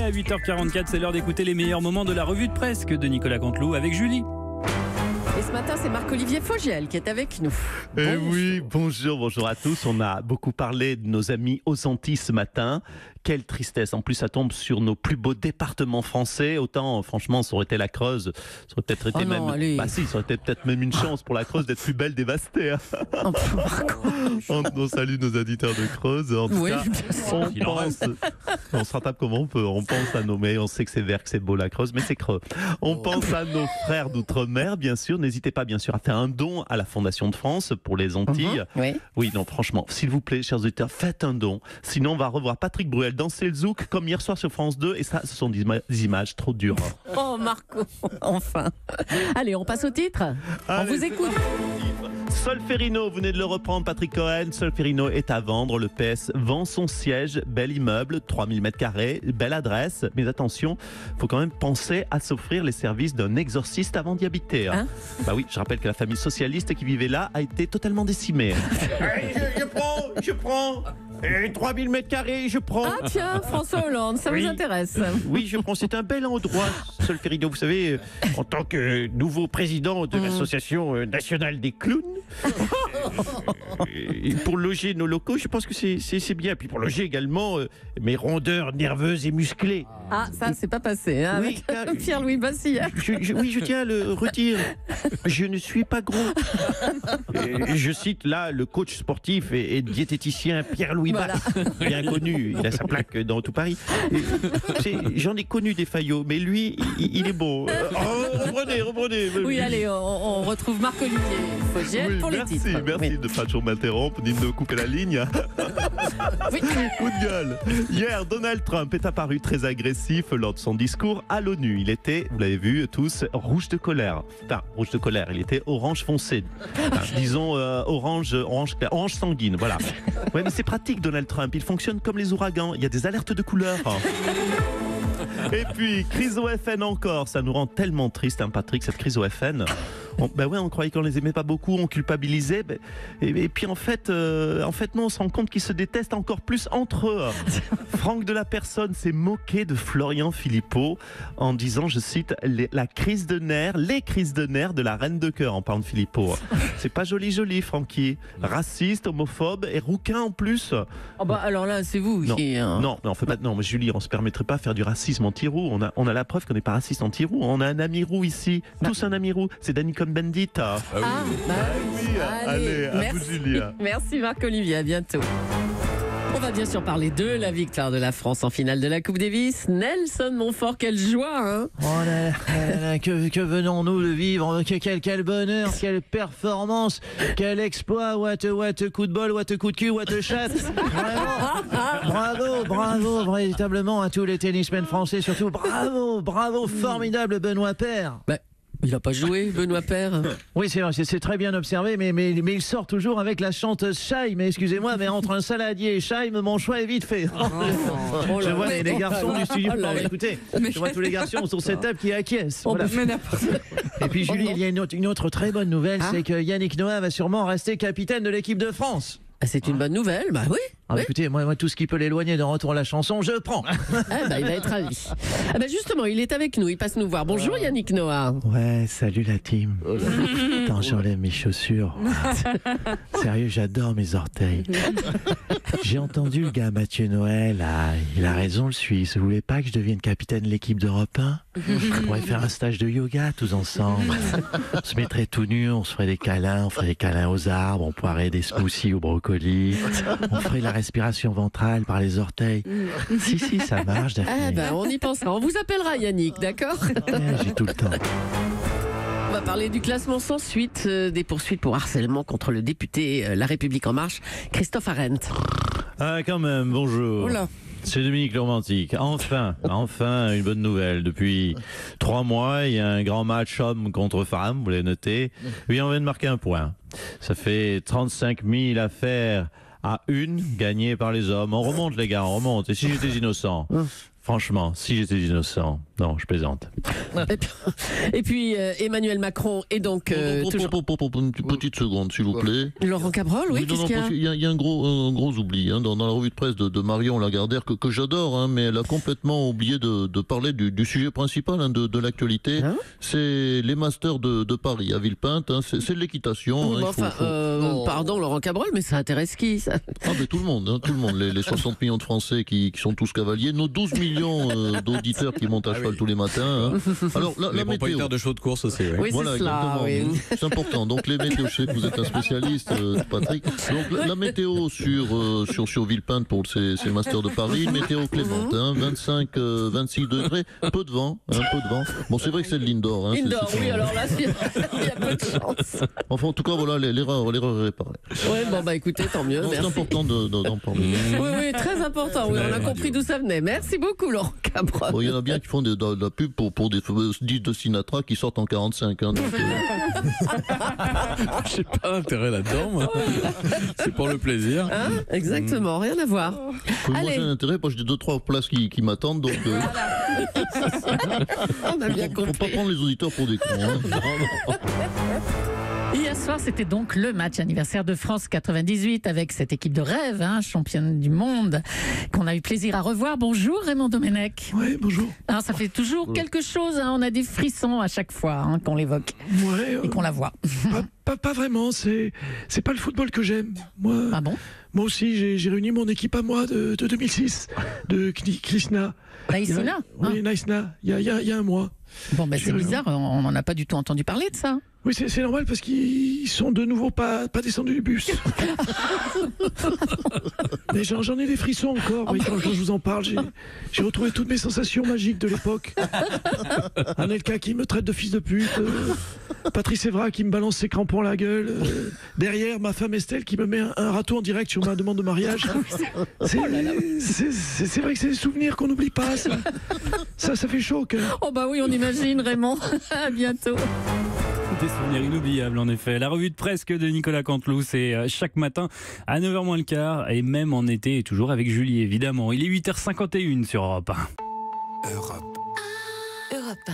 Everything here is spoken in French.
à 8h44, c'est l'heure d'écouter les meilleurs moments de la revue de presse de Nicolas Canteloup avec Julie. Et ce matin, c'est Marc-Olivier Fogiel qui est avec nous. Oui, bonjour à tous. On a beaucoup parlé de nos amis aux Antilles ce matin. Quelle tristesse. En plus, ça tombe sur nos plus beaux départements français. Autant, franchement, ça aurait été la Creuse. Ça aurait peut-être été ça aurait été peut-être même une chance pour la Creuse d'être plus belle, dévastée. Hein. On salue nos auditeurs de Creuse. En tout cas, on se rattrape comme on peut. On pense à nos, mais on sait que c'est vert, que c'est beau la Creuse, mais c'est creux. On pense à nos frères d'outre-mer, bien sûr. N'hésitez pas, bien sûr, à faire un don à la Fondation de France pour les Antilles. Oui, non, franchement, s'il vous plaît, chers auditeurs, faites un don. Sinon, on va revoir Patrick Bruel danser le zouk comme hier soir sur France 2. Et ça, ce sont des images trop dures. Oh, Marco, enfin. Allez, on passe au titre. On vous écoute. Solferino, vous venez de le reprendre, Patrick Cohen. Solferino est à vendre. Le PS vend son siège. Bel immeuble, 3000 m², belle adresse. Mais attention, il faut quand même penser à s'offrir les services d'un exorciste avant d'y habiter. Hein. Bah oui, je rappelle que la famille socialiste qui vivait là a été totalement décimée. Je prends. 3000 m², je prends. Ah tiens, François Hollande, ça vous intéresse? Oui, je prends. C'est un bel endroit, Solferino. Vous savez, en tant que nouveau président de l'Association nationale des clowns, pour loger nos locaux, je pense que c'est bien. Puis pour loger également mes rondeurs nerveuses et musclées. Ah, ça, c'est pas passé, hein, oui, avec Pierre-Louis Bassillère. Oui, je tiens à le redire. Je ne suis pas gros. Je cite là le coach sportif et diététicien Pierre-Louis Bass, bien connu. Il a sa plaque dans tout Paris. J'en ai connu des faillots, mais lui, il est beau. Reprenez. Oui, allez, on retrouve Marc-Olivier Fogiel pour les titres. Merci de ne pas toujours m'interrompre, ni de me couper la ligne. Coup de gueule. Hier, Donald Trump est apparu très agressif lors de son discours à l'ONU. Il était, vous l'avez vu tous, rouge de colère. Enfin, rouge de colère, il était orange foncé. Enfin, disons orange sanguine, voilà. Ouais, mais c'est pratique, Donald Trump. Il fonctionne comme les ouragans. Il y a des alertes de couleur. Et puis, crise au FN encore. Ça nous rend tellement triste, hein, Patrick, cette crise au FN. On croyait qu'on les aimait pas beaucoup, on culpabilisait. Et puis en fait, non, on se rend compte qu'ils se détestent encore plus entre eux. Franck de la Personne s'est moqué de Florian Philippot en disant, je cite, les crises de nerfs de la reine de cœur, en parlant de Philippot. C'est pas joli, Francky. Raciste, homophobe et rouquin en plus. Oh bah alors là, c'est vous qui... Non, mais on fait pas. Non, mais Julie, on se permettrait pas de faire du racisme anti-roux. On a la preuve qu'on n'est pas raciste anti-roux. On a un ami roux ici, tous un ami roux. C'est Danny Cohn-Bendit. Allez, à vous, Julie. Merci Marc-Olivier, à bientôt. On va bien sûr parler de la victoire de la France en finale de la Coupe Davis. Nelson Montfort, quelle joie, hein. Que venons-nous de vivre, quel bonheur, quelle performance, quel exploit, what coup de bol, what coup de cul, what chatte. Bravo, véritablement à tous les tennismen français, surtout bravo, formidable Benoît Paire. Il n'a pas joué, Benoît Paire. Oui, c'est vrai, c'est très bien observé, mais il sort toujours avec la chanteuse Chaim. Mais excusez-moi, mais entre un saladier et Chaim, mon choix est vite fait. Je vois les garçons du studio. Écoutez, je vois tous les garçons sur cette table qui acquiescent. Voilà. Et puis Julie, il y a une autre très bonne nouvelle, c'est que Yannick Noah va sûrement rester capitaine de l'équipe de France. C'est une bonne nouvelle, bah oui. Écoutez, moi, tout ce qui peut l'éloigner d'un retour à la chanson, je prends. Il va être ravi. Justement, il est avec nous, il passe nous voir. Bonjour Yannick Noah. Ouais, salut la team. Attends, j'enlève mes chaussures. Sérieux, j'adore mes orteils. J'ai entendu le gars Mathieu Noël, il a raison le Suisse. Vous voulez pas que je devienne capitaine de l'équipe d'Europe 1 ? On pourrait faire un stage de yoga tous ensemble. On se mettrait tout nu, on se ferait des câlins, aux arbres, on poirait des smoothies au brocoli, on ferait la respiration ventrale par les orteils. Si, ça marche. On y pensera. On vous appellera Yannick, d'accord ? J'ai tout le temps. On va parler du classement sans suite des poursuites pour harcèlement contre le député La République En Marche, Christophe Arendt. Quand même, bonjour. Oula. C'est Dominique le Romantique. Enfin, une bonne nouvelle. Depuis 3 mois, il y a un grand match homme contre femme, vous l'avez noté. Oui, on vient de marquer un point. Ça fait 35 000 affaires à une gagnée par les hommes. On remonte, les gars, on remonte. Et si j'étais innocent, Franchement, si j'étais innocent. Non, je plaisante. Et puis Emmanuel Macron est donc toujours... Une petite seconde, s'il vous plaît. Laurent Cabrol, oui, qu'est-ce qu'il y a ? Il y a un gros oubli dans la revue de presse de Marion Lagardère que j'adore, hein, mais elle a complètement oublié de parler du sujet principal de l'actualité. Hein, c'est les Masters de Paris à Villepinte. Hein, c'est l'équitation. Oui, pardon Laurent Cabrol, mais ça intéresse qui ça ? Mais tout le monde, hein, tout le monde. Les 60 millions de Français qui sont tous cavaliers, nos 12 millions d'auditeurs qui montent à cheval tous les matins. Hein. Alors la météo de chevaux de course aussi. Oui, voilà, c'est cela. Oui. C'est important. Donc les météos, je sais que vous êtes un spécialiste, Patrick. Donc la météo sur Villepinte pour ces Masters de Paris, météo clémente, hein, 25-26 degrés, peu de vent, Bon, c'est vrai que c'est de l'indoor. Hein, indoor, oui, alors là, il y a peu de chance. Enfin, en tout cas, voilà, l'erreur est réparée. Oui, bon, écoutez, tant mieux. C'est important d'en parler. Oui, très important. Oui, on a compris d'où ça venait. Merci beaucoup, Laurent Cabrol. Bon, il y en a bien qui font de la pub pour des disques de Sinatra qui sortent en 45. Hein, donc, je sais pas l'intérêt là-dedans, moi. C'est pour le plaisir. Hein, exactement, rien à voir. Moi, j'ai un intérêt, parce que j'ai 2-3 places qui m'attendent. Donc, on a bien compris. Faut pas prendre les auditeurs pour des cons. Hein. Hier soir, c'était donc le match anniversaire de France 98 avec cette équipe de rêve, championne du monde, qu'on a eu plaisir à revoir. Bonjour Raymond Domenech. Oui, bonjour. Alors, ça fait toujours quelque chose, on a des frissons à chaque fois qu'on l'évoque et qu'on la voit. Pas vraiment, c'est pas le football que j'aime. Ah bon ? Moi aussi, j'ai réuni mon équipe à moi de 2006, de Krishna. Naïsina ? Oui, Naïsina, il y a un mois. Bon, c'est bizarre, on n'en a pas du tout entendu parler de ça. Oui, c'est normal parce qu'ils sont de nouveau pas descendus du bus. Mais j'en ai des frissons encore quand je vous en parle. J'ai retrouvé toutes mes sensations magiques de l'époque. Anelka qui me traite de fils de pute. Patrice Evra qui me balance ses crampons à la gueule. Derrière, ma femme Estelle qui me met un râteau en direct sur ma demande de mariage. C'est vrai que c'est des souvenirs qu'on n'oublie pas. Ça fait chaud au cœur. Oh bah oui, on imagine, Raymond. À bientôt. Des souvenirs inoubliables en effet. La revue de presse de Nicolas Canteloup, c'est chaque matin à 9h moins le quart et même en été et toujours avec Julie évidemment. Il est 8h51 sur Europe 1. Europe 1.